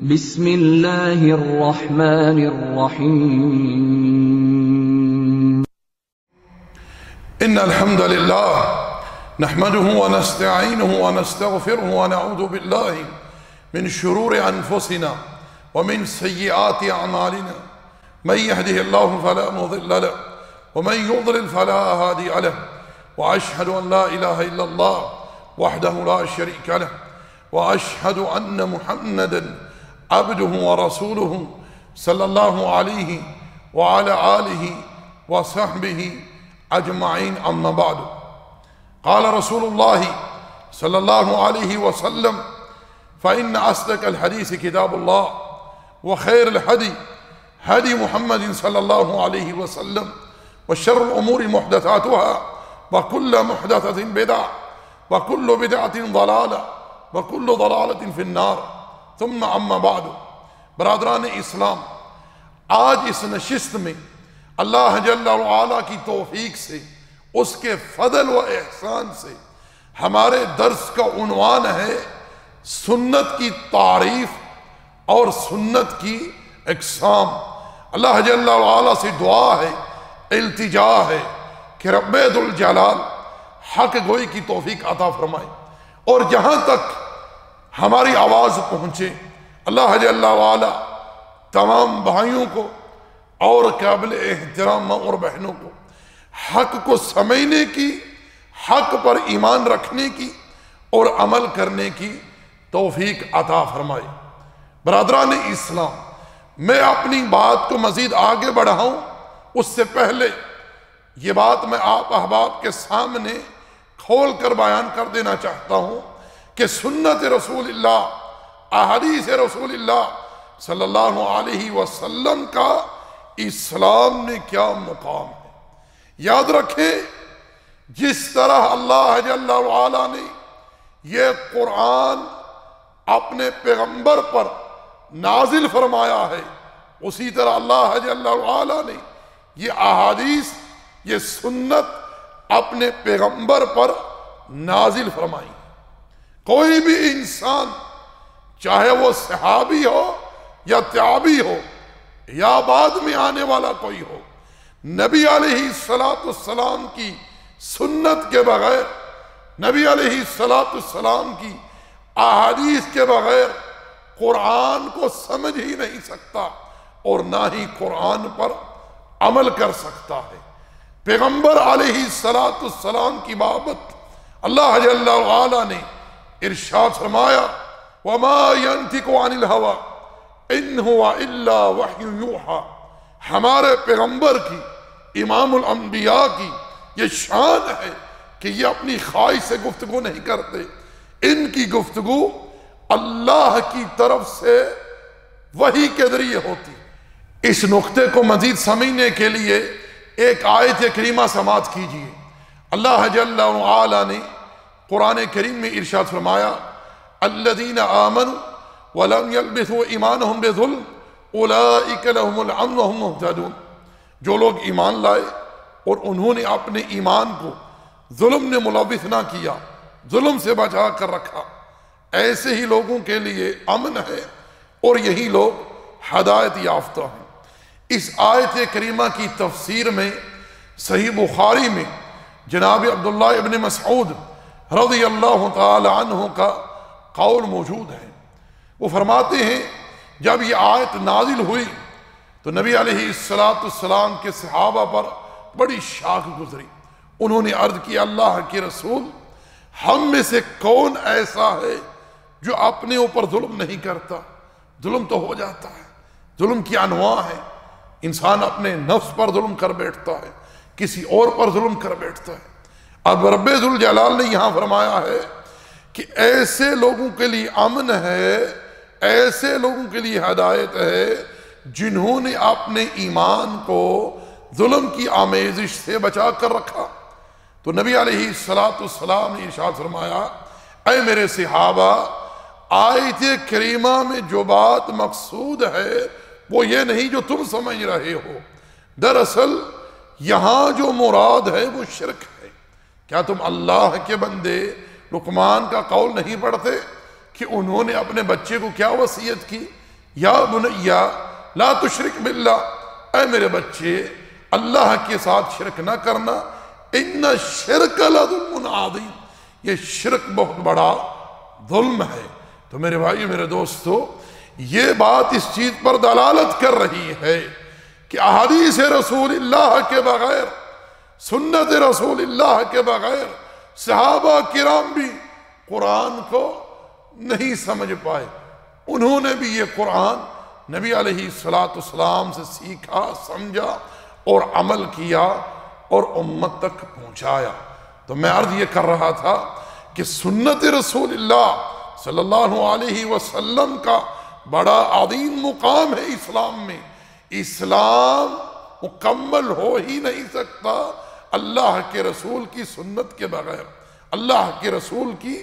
بسم اللہ الرحمن الرحیم إن الحمد لله نحمده ونستعينه ونستغفره ونعوذ بالله من شرور أنفسنا ومن سيئات أعمالنا من يهده الله فلا مضل له ومن يضلل فلا هادي له وأشهد أن لا إله إلا الله وحده لا شريك له وأشهد أن محمدا عبده ورسوله صلى الله عليه وعلى آله وصحبه أجمعين أما بعد قال رسول الله صلى الله عليه وسلم فإن أصدق الحديث كتاب الله وخير الهدي هدي محمد صلى الله عليه وسلم وشر الأمور محدثاتها وكل محدثة بدعة وكل بدعة ضلالة وكل ضلالة في النار ثم أما بعد برادران اسلام، آج اس نشست میں اللہ جل وعلا کی توفیق سے، اس کے فضل و احسان سے ہمارے درس کا عنوان ہے سنت کی تعریف اور سنت کی اقسام۔ اللہ جل وعلا سے دعا ہے، التجا ہے کہ رب ذوالجلال حق گوئی کی توفیق عطا فرمائے، اور جہاں تک ہماری آواز پہنچے اللہ جل وعلا تمام بھائیوں کو اور قابل احترام ماں اور بہنوں کو حق کو سمجھنے کی، حق پر ایمان رکھنے کی اور عمل کرنے کی توفیق عطا فرمائے۔ برادران اسلام، میں اپنی بات کو مزید آگے بڑھاؤں اس سے پہلے یہ بات میں آپ احباب کے سامنے کھول کر بیان کر دینا چاہتا ہوں کہ سنت رسول اللہ، احادیث رسول اللہ صلی اللہ علیہ وسلم کا اسلام میں کیا مقام ہے۔ یاد رکھیں، جس طرح اللہ جل وعلا نے یہ قرآن اپنے پیغمبر پر نازل فرمایا ہے، اسی طرح اللہ جل وعلا نے یہ احادیث، یہ سنت اپنے پیغمبر پر نازل فرمائی۔ کوئی بھی انسان، چاہے وہ صحابی ہو یا تابعی ہو یا بعد میں آنے والا کوئی ہو، نبی علیہ السلام کی سنت کے بغیر، نبی علیہ السلام کی احادیث کے بغیر قرآن کو سمجھ ہی نہیں سکتا اور نہ ہی قرآن پر عمل کر سکتا ہے۔ پیغمبر علیہ السلام کی بابت اللہ جل وعلا نے ارشاد فرمایا وَمَا يَنْتِقُ عَنِ الْهَوَىٰ إِنْ هُوَ إِلَّا وَحْيٌ يُوحَىٰ۔ ہمارے پیغمبر کی، امام الانبیاء کی یہ شان ہے کہ یہ اپنی خواہش سے گفتگو نہیں کرتے، ان کی گفتگو اللہ کی طرف سے وحی کے ذریعے ہوتی۔ اس نقطے کو مزید سمجھنے کے لیے ایک آیت کریمہ سماعت کیجیے۔ اللہ جل وعلا نے قرآن کریم میں ارشاد فرمایا الذین آمنوا ولم یلبسوا ایمانہم بظلم اولئک لہم الامن وہم مہتدون۔ جو لوگ ایمان لائے اور انہوں نے اپنے ایمان کو ظلم نے ملوث نہ کیا، ظلم سے بچا کر رکھا، ایسے ہی لوگوں کے لیے امن ہے اور یہی لوگ ہدایت یافتہ ہیں۔ اس آیت کریمہ کی تفسیر میں صحیح بخاری میں جناب عبداللہ ابن مسعود رضی اللہ تعالی عنہ کا قول موجود ہے۔ وہ فرماتے ہیں جب یہ آیت نازل ہوئی تو نبی علیہ السلام کے صحابہ پر بڑی شاک گزری۔ انہوں نے عرض کی اللہ کے رسول، ہم میں سے کون ایسا ہے جو اپنے اوپر ظلم نہیں کرتا؟ ظلم تو ہو جاتا ہے، ظلم کی انواع ہے، انسان اپنے نفس پر ظلم کر بیٹھتا ہے، کسی اور پر ظلم کر بیٹھتا ہے۔ اب رب ذوالجلال نے یہاں فرمایا ہے کہ ایسے لوگوں کے لیے امن ہے، ایسے لوگوں کے لیے ہدایت ہے جنہوں نے اپنے ایمان کو ظلم کی آمیزش سے بچا کر رکھا۔ تو نبی علیہ السلام نے ارشاد فرمایا اے میرے صحابہ، آیت کریمہ میں جو بات مقصود ہے وہ یہ نہیں جو تم سمجھ رہے ہو، دراصل یہاں جو مراد ہے وہ شرک ہے۔ کیا تم اللہ کے بندے لقمان کا قول نہیں پڑھتے کہ انہوں نے اپنے بچے کو کیا وصیت کی یا بنیا لا تشرک باللہ، اے میرے بچے اللہ کے ساتھ شرک نہ کرنا، ان الشرک لظلم عظیم، یہ شرک بہت بڑا ظلم ہے۔ تو میرے بھائی میرے دوستو، یہ بات اس چیز پر دلالت کر رہی ہے کہ احادیث رسول اللہ کے بغیر، سنت رسول اللہ کے بغیر صحابہ کرام بھی قرآن کو نہیں سمجھ پائے۔ انہوں نے بھی یہ قرآن نبی علیہ السلام سے سیکھا، سمجھا اور عمل کیا اور امت تک پہنچایا۔ تو میں عرض یہ کر رہا تھا کہ سنت رسول اللہ صلی اللہ علیہ وسلم کا بڑا عظیم مقام ہے اسلام میں۔ اسلام مکمل ہو ہی نہیں سکتا اللہ کے رسول کی سنت کے بغیر، اللہ کے رسول کی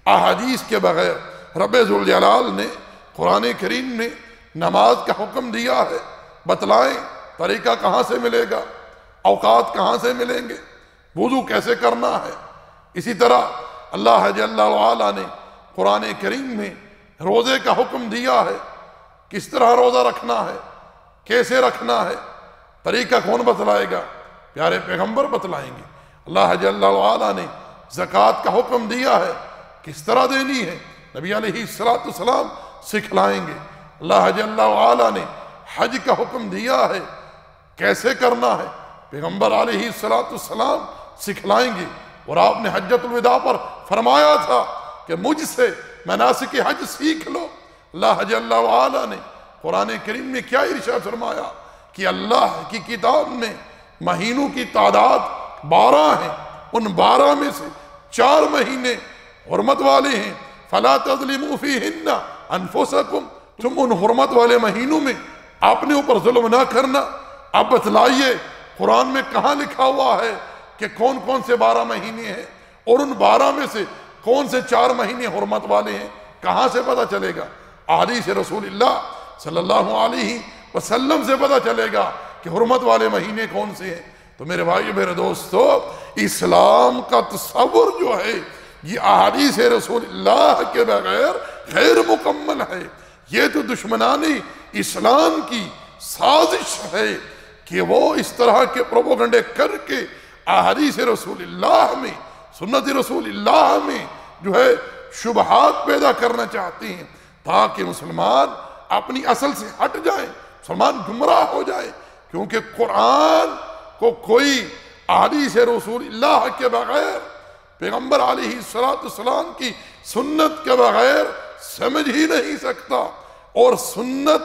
احادیث کے بغیر۔ رب ذوالجلال نے قرآن کریم میں نماز کا حکم دیا ہے، بتلائیں طریقہ کہاں سے ملے گا، اوقات کہاں سے ملیں گے، وضو کیسے کرنا ہے۔ اسی طرح اللہ جل وعلا نے قرآن کریم میں روزے کا حکم دیا ہے، کس طرح روزہ رکھنا ہے، کیسے رکھنا ہے، طریقہ کون بتلائے گا؟ پیارے پیغمبر بتلائیں گے۔ اللہ جل وعلا نے زکوٰۃ کا حکم دیا ہے، کس طرح دینی ہے، نبی علیہ السلام سکھلائیں گے۔ اللہ جل وعلا نے حج کا حکم دیا ہے، کیسے کرنا ہے، پیغمبر علیہ السلام سکھلائیں گے۔ اور آپ نے حجۃ الوداع پر فرمایا تھا کہ مجھ سے مناسک حج سیکھ لو۔ اللہ جل وعلا نے قرآن کریم میں کیا ارشاد فرمایا کہ اللہ کی کتاب میں مہینوں کی تعداد 12 ہیں، ان 12 میں سے 4 مہینے حرمت والے ہیں۔ فَلَا تَظْلِمُوا فِيهِنَّ أَنفُسَكُمْ، تم ان حرمت والے مہینوں میں اپنے اوپر ظلم نہ کرنا۔ اب بتلائیے قرآن میں کہاں لکھا ہوا ہے کہ کون کون سے 12 مہینے ہیں، اور ان 12 میں سے کون سے 4 مہینے حرمت والے ہیں؟ کہاں سے پتہ چلے گا؟ احادیث رسول اللہ صلی اللہ علیہ وسلم سے پتہ چلے گا کہ حرمت والے مہینے کون سے ہیں۔ تو میرے بھائی میرے دوستو، اسلام کا تصور جو ہے یہ احادیث رسول اللہ کے بغیر غیر مکمل ہے۔ یہ تو دشمنان اسلام کی سازش ہے کہ وہ اس طرح کے پروپیگنڈے کر کے احادیث رسول اللہ میں، سنت رسول اللہ میں جو ہے شبہات پیدا کرنا چاہتے ہیں، تاکہ مسلمان اپنی اصل سے ہٹ جائیں، مسلمان گمراہ ہو جائے۔ کیونکہ قرآن کو کوئی احادیث رسول اللہ کے بغیر، پیغمبر علیہ السلام کی سنت کے بغیر سمجھ ہی نہیں سکتا۔ اور سنت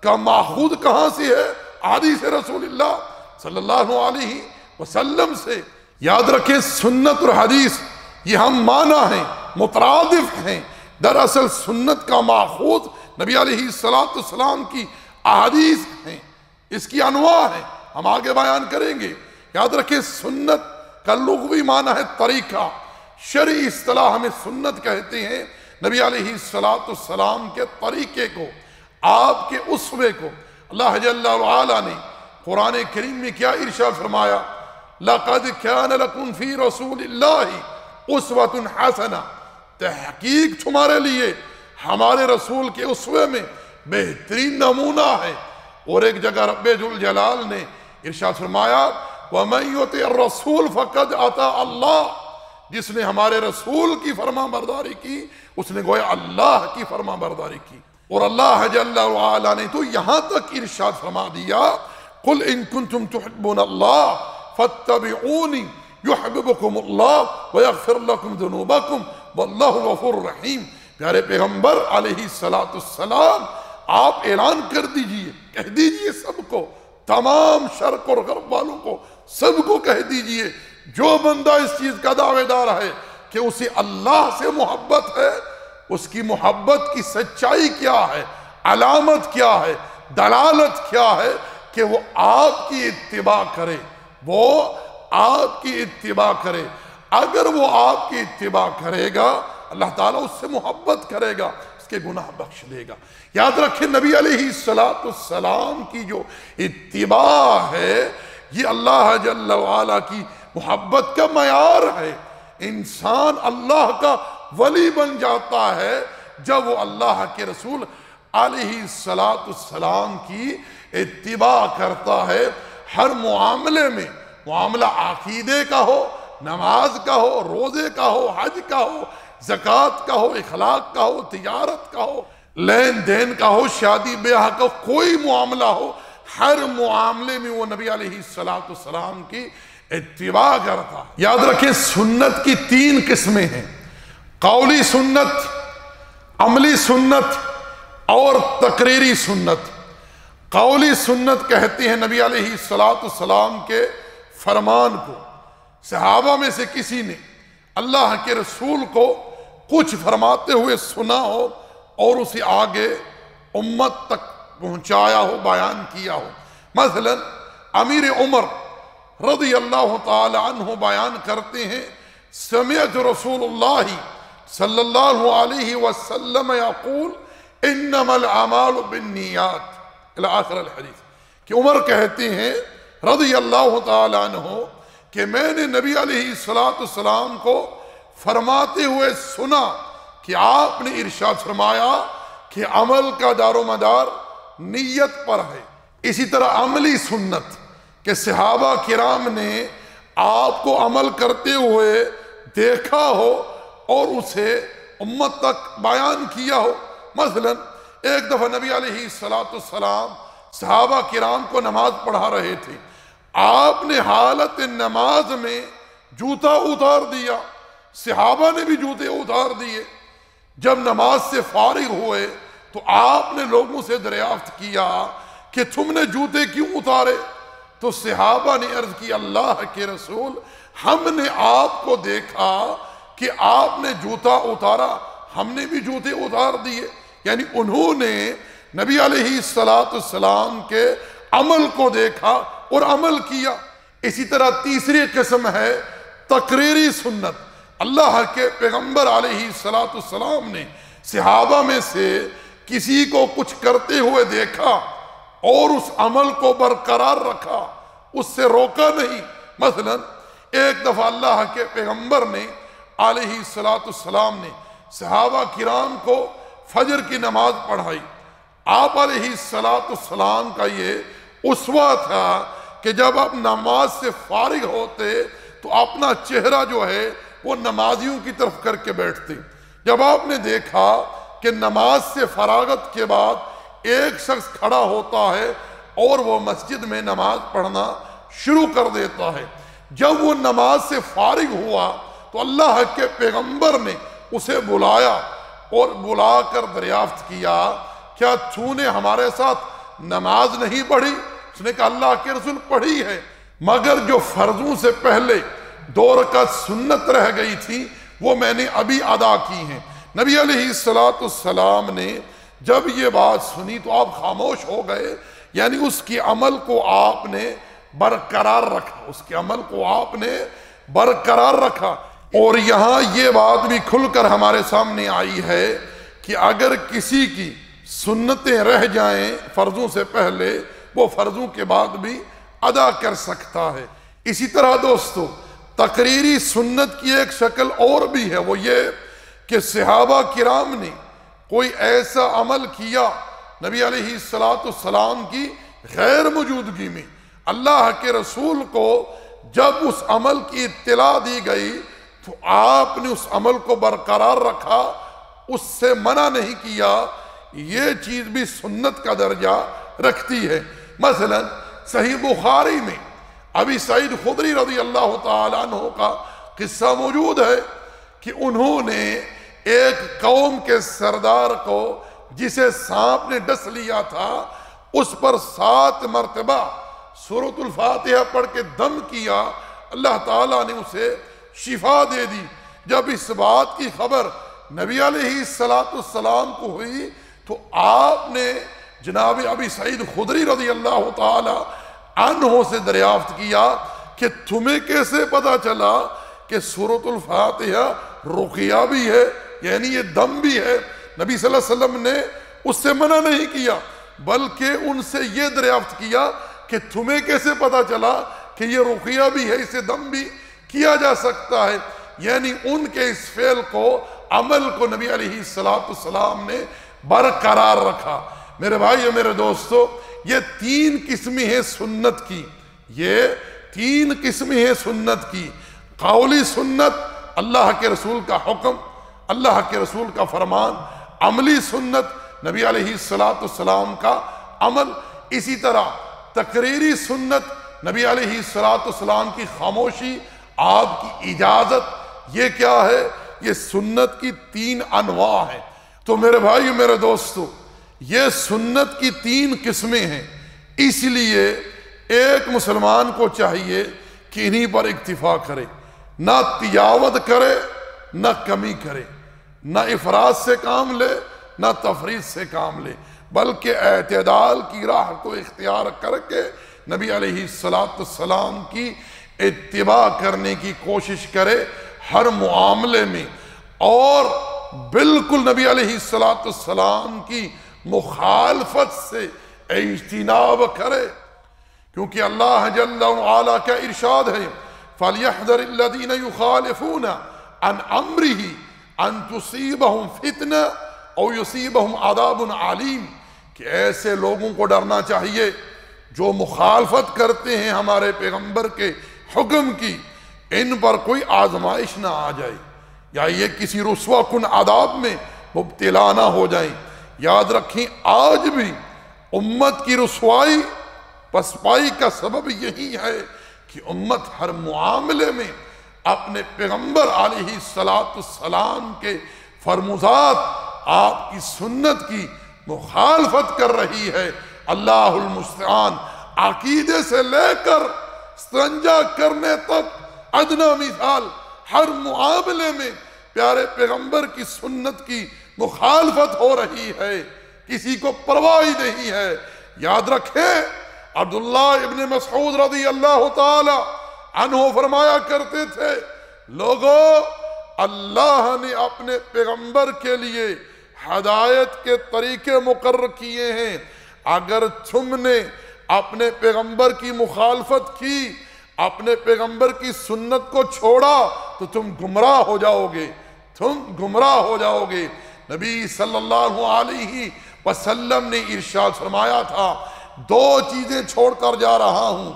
کا ماخوذ کہاں سے ہے؟ احادیث رسول اللہ صلی اللہ علیہ وسلم سے۔ یاد رکھیں، سنت اور حدیث یہ ہم معنی ہیں، مترادف ہیں۔ دراصل سنت کا ماخوذ نبی علیہ السلام کی احادیث ہیں، اس کی انواع ہیں، ہم آگے بیان کریں گے۔ یاد رکھیں، سنت کا لغوی معنی ہے طریقہ، شرعی اصطلاح ہمیں سنت کہتے ہیں نبی علیہ السلام کے طریقے کو، آپ کے اسوے کو۔ اللہ جل وعلا نے قرآن کریم میں کیا ارشاد فرمایا؟ لَقَدْ كَانَ لَكُمْ فِي رَسُولِ اللَّهِ أُسْوَةٌ حَسَنَةٌ، تحقیق تمہارے لیے ہمارے رسول کے اسوے میں بہترین نمونہ ہے۔ اور ایک جگہ رب ذوالجلال نے ارشاد فرمایا وَمَن يُطِعِ الرَّسُولَ فَقَدْ أَطَاعَ اللَّهَ، جس نے ہمارے رسول کی فرما برداری کی اس نے گویا اللہ کی فرما برداری کی۔ اور اللہ جل وعلا نے تو یہاں تک ارشاد فرما دیا قُلْ إِن كُنتُمْ تُحِبُّونَ اللَّهَ فَاتَّبِعُونِي يُحْبِبُكُمُ اللَّهُ وَيَغْفِرْ لَكُمْ ذُنُوبَكُمْ وَاللَّهُ غَفُورٌ رَحِيمٌ۔ پیارے پیغمبر علیہ السلام، آپ اعلان کر دیجئے، کہہ دیجئے سب کو، تمام شرق اور غرب والوں کو، سب کو کہہ دیجئے، جو بندہ اس چیز کا دعوے دار ہے کہ اسے اللہ سے محبت ہے، اس کی محبت کی سچائی کیا ہے، علامت کیا ہے، دلالت کیا ہے کہ وہ آپ کی اتباع کرے، وہ آپ کی اتباع کرے۔ اگر وہ آپ کی اتباع کرے گا اللہ تعالیٰ اس سے محبت کرے گا، اس کے گناہ بخش دے گا۔ یاد رکھیں، نبی علیہ السلام کی جو اتباع ہے یہ اللہ جل وعلا کی محبت کا معیار ہے۔ انسان اللہ کا ولی بن جاتا ہے جب وہ اللہ کے رسول علیہ السلام کی اتباع کرتا ہے ہر معاملے میں، معاملہ عقیدے کا ہو، نماز کا ہو، روزے کا ہو، حج کا ہو، زکوٰۃ کا ہو، اخلاق کا ہو، تجارت کا ہو، لین دین کا ہو، شادی بیاہ کا ہو، کوئی معاملہ ہو، ہر معاملے میں وہ نبی علیہ السلام کی اتباع کرتا۔ یاد رکھیں سنت کی 3 قسمیں ہیں، قولی سنت، عملی سنت اور تقریری سنت۔ قولی سنت کہتے ہیں نبی علیہ السلام کے فرمان کو، صحابہ میں سے کسی نے اللہ کے رسول کو کچھ فرماتے ہوئے سنا ہو اور اسے آگے امت تک پہنچایا ہو، بیان کیا ہو۔ مثلا امیر عمر رضی اللہ تعالی عنہ بیان کرتے ہیں، سمعت رسول اللہ صلی اللہ علیہ وسلم یقول انما الاعمال بالنیات الی آخر الحدیث، کہ عمر کہتے ہیں رضی اللہ تعالی عنہ کہ میں نے نبی علیہ السلام کو فرماتے ہوئے سنا کہ آپ نے ارشاد فرمایا کہ عمل کا دار و مدار نیت پر ہے۔ اسی طرح عملی سنت کہ صحابہ کرام نے آپ کو عمل کرتے ہوئے دیکھا ہو اور اسے امت تک بیان کیا ہو۔ مثلا ایک دفعہ نبی علیہ السلام صحابہ کرام کو نماز پڑھا رہے تھے، آپ نے حالت نماز میں جوتا اتار دیا، صحابہ نے بھی جوتے اتار دیے۔ جب نماز سے فارغ ہوئے تو آپ نے لوگوں سے دریافت کیا کہ تم نے جوتے کیوں اتارے؟ تو صحابہ نے عرض کی اللہ کے رسول ہم نے آپ کو دیکھا کہ آپ نے جوتا اتارا، ہم نے بھی جوتے اتار دیے۔ یعنی انہوں نے نبی علیہ السلام کے عمل کو دیکھا اور عمل کیا۔ اسی طرح تیسری قسم ہے تقریری سنت، اللہ کے پیغمبر علیہ السلام نے صحابہ میں سے کسی کو کچھ کرتے ہوئے دیکھا اور اس عمل کو برقرار رکھا، اس سے روکا نہیں۔ مثلا ایک دفعہ اللہ کے پیغمبر نے علیہ السلام نے صحابہ کرام کو فجر کی نماز پڑھائی۔ آپ علیہ السلام کا یہ اسوہ تھا کہ جب آپ نماز سے فارغ ہوتے تو اپنا چہرہ جو ہے وہ نمازیوں کی طرف کر کے بیٹھتے۔ جب آپ نے دیکھا کہ نماز سے فراغت کے بعد ایک شخص کھڑا ہوتا ہے اور وہ مسجد میں نماز پڑھنا شروع کر دیتا ہے، جب وہ نماز سے فارغ ہوا تو اللہ کے پیغمبر نے اسے بلایا اور بلا کر دریافت کیا کیا تو نے ہمارے ساتھ نماز نہیں پڑھی؟ اس نے کہا اللہ کے رسول پڑھی ہے، مگر جو فرضوں سے پہلے 2 رکعت سنت رہ گئی تھی وہ میں نے ابھی ادا کی ہیں۔ نبی علیہ السلام نے جب یہ بات سنی تو آپ خاموش ہو گئے، یعنی اس کی عمل کو آپ نے برقرار رکھا، اس کے عمل کو آپ نے برقرار رکھا۔ اور یہاں یہ بات بھی کھل کر ہمارے سامنے آئی ہے کہ اگر کسی کی سنتیں رہ جائیں فرضوں سے پہلے، وہ فرضوں کے بعد بھی ادا کر سکتا ہے۔ اسی طرح دوستو تقریری سنت کی ایک شکل اور بھی ہے، وہ یہ کہ صحابہ کرام نے کوئی ایسا عمل کیا نبی علیہ السلام کی غیر موجودگی میں، اللہ کے رسول کو جب اس عمل کی اطلاع دی گئی تو آپ نے اس عمل کو برقرار رکھا، اس سے منع نہیں کیا۔ یہ چیز بھی سنت کا درجہ رکھتی ہے۔ مثلا صحیح بخاری میں ابی سعید خدری رضی اللہ تعالیٰ عنہ کا قصہ موجود ہے کہ انہوں نے ایک قوم کے سردار کو جسے سانپ نے ڈس لیا تھا اس پر 7 مرتبہ سورۃ الفاتحہ پڑھ کے دم کیا، اللہ تعالیٰ نے اسے شفا دے دی۔ جب اس بات کی خبر نبی علیہ السلام کو ہوئی تو آپ نے جناب ابی سعید خدری رضی اللہ تعالی عنہ سے دریافت کیا کہ تمہیں کیسے پتا چلا کہ سورۃ الفاتحہ رقیہ بھی ہے، یعنی یہ دم بھی ہے؟ نبی صلی اللہ علیہ وسلم نے اس سے منع نہیں کیا بلکہ ان سے یہ دریافت کیا کہ تمہیں کیسے پتا چلا کہ یہ رقیہ بھی ہے، اسے دم بھی کیا جا سکتا ہے؟ یعنی ان کے اس فعل کو، عمل کو نبی علیہ السلام نے برقرار رکھا۔ میرے بھائی اور میرے دوستو، یہ 3 قسمیں ہیں سنت کی، یہ 3 قسمیں ہیں سنت کی۔ قولی سنت، اللہ کے رسول کا حکم، اللہ کے رسول کا فرمان۔ عملی سنت، نبی علیہ السلام کا عمل۔ اسی طرح تقریری سنت، نبی علیہ السلام کی خاموشی، آپ کی اجازت۔ یہ کیا ہے؟ یہ سنت کی 3 انواع ہیں۔ تو میرے بھائی میرے دوستو، یہ سنت کی 3 قسمیں ہیں۔ اس لیے ایک مسلمان کو چاہیے کہ انہی پر اکتفا کرے، نہ تجاوز کرے، نہ کمی کرے، نہ افراط سے کام لے، نہ تفریط سے کام لے، بلکہ اعتدال کی راہ کو اختیار کر کے نبی علیہ السلام کی اتباع کرنے کی کوشش کرے ہر معاملے میں، اور بالکل نبی علیہ السلام کی مخالفت سے اجتناب کرے، کیونکہ اللہ جل وعلا کا ارشاد ہے فَلْيَحْذَرِ الَّذِينَ يُخَالِفُونَ عَنْ أَمْرِهِ أَن تُصِيبَهُمْ فِتْنَةٌ أَوْ يُصِيبَهُمْ عَذَابٌ عَلِيمٌ، کہ ایسے لوگوں کو ڈرنا چاہیے جو مخالفت کرتے ہیں ہمارے پیغمبر کے حکم کی، ان پر کوئی آزمائش نہ آ جائے یا یہ کسی رسوا کن عذاب میں مبتلا نہ ہو جائیں۔ یاد رکھیں، آج بھی امت کی رسوائی پسپائی کا سبب یہی ہے کہ امت ہر معاملے میں اپنے پیغمبر علیہ السلام کے فرموزات، آپ کی سنت کی مخالفت کر رہی ہے۔ اللہ المستعان۔ عقیدے سے لے کر استنجا کرنے تک ادنا مثال، ہر معاملے میں پیارے پیغمبر کی سنت کی مخالفت ہو رہی ہے، کسی کو پرواہ نہیں ہے۔ یاد رکھیں، عبداللہ ابن مسعود رضی اللہ تعالی عنہ فرمایا کرتے تھے، لوگو، اللہ نے اپنے پیغمبر کے لیے ہدایت کے طریقے مقرر کیے ہیں، اگر تم نے اپنے پیغمبر کی مخالفت کی، اپنے پیغمبر کی سنت کو چھوڑا تو تم گمراہ ہو جاؤ گے، تم گمراہ ہو جاؤ گے۔ نبی صلی اللہ علیہ وسلم نے ارشاد فرمایا تھا، 2 چیزیں چھوڑ کر جا رہا ہوں،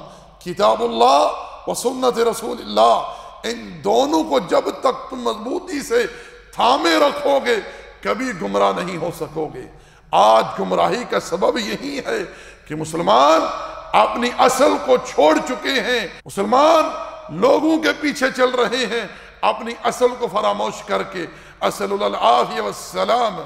کتاب اللہ و سنت رسول اللہ، ان دونوں کو جب تک تم مضبوطی سے تھامے رکھو گے کبھی گمراہ نہیں ہو سکو گے۔ آج گمراہی کا سبب یہی ہے کہ مسلمان اپنی اصل کو چھوڑ چکے ہیں، مسلمان لوگوں کے پیچھے چل رہے ہیں اپنی اصل کو فراموش کر کے۔ اسأل اللہ العافیہ والسلام۔